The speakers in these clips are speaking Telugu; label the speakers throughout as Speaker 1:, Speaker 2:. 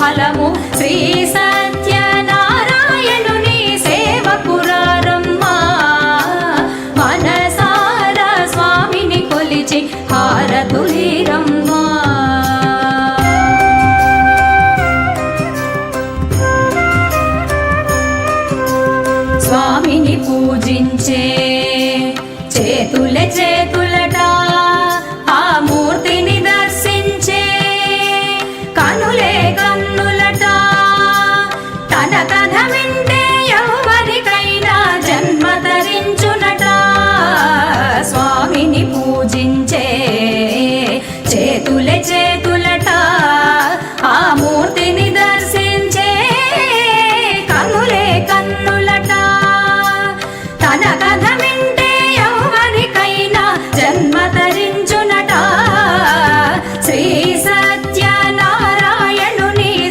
Speaker 1: ఫలము శ్రీ సత్యనారాయణుని సేవకురారమ్మా మనసారా స్వామిని కొలిచి హారతులీరమ్మా స్వామిని పూజించే చేతులే చేతులట ఆ మూర్తిని దర్శించే కనులే కన్నులట తన కథ వింటే ఎవరికైనా జన్మ ధరించునట స్వామిని పూజించే చేతులే చేతులట ఆ మూర్తిని దర్శించే కనులే కన్నులట తన కథ వింటే ఎవరికైనా జన్మ ధరించునట శ్రీ సత్యనారాయణుని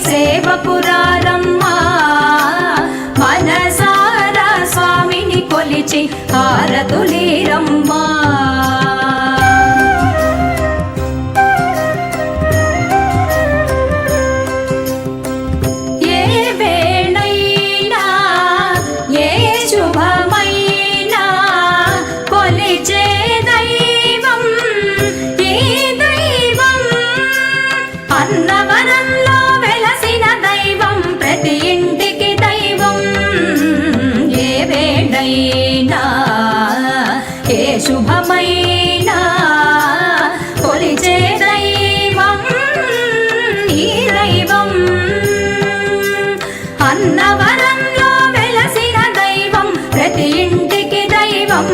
Speaker 1: సేవకురారమ్మా మనసారా స్వామిని కొలిచి హారతులీరమ్మా అన్నవరంలో వెలసిన దైవం ప్రతి ఇంటికి దైవం ఏ వేడైనా ఏ శుభమైనా కొలిచే దైవం ఈ దైవం అన్నవరంలో వెలసిన దైవం ప్రతి ఇంటికి దైవం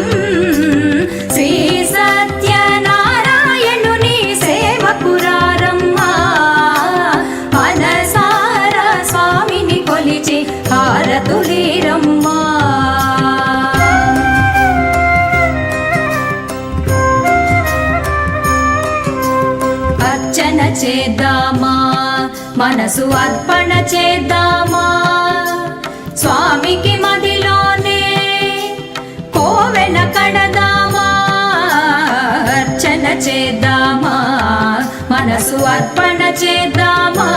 Speaker 1: శ్రీ సత్యనారాయణుని సేవకురారమ్మా మనసారా స్వామిని కొలిచి హారతులీరమ్మా అర్చన చేద్దామా మనసు అర్పణ చేద్దామా స్వామికి మదిలోనే కోవెల కడదామా అర్చన చేద్దామా మనసు అర్పణ చేద్దామా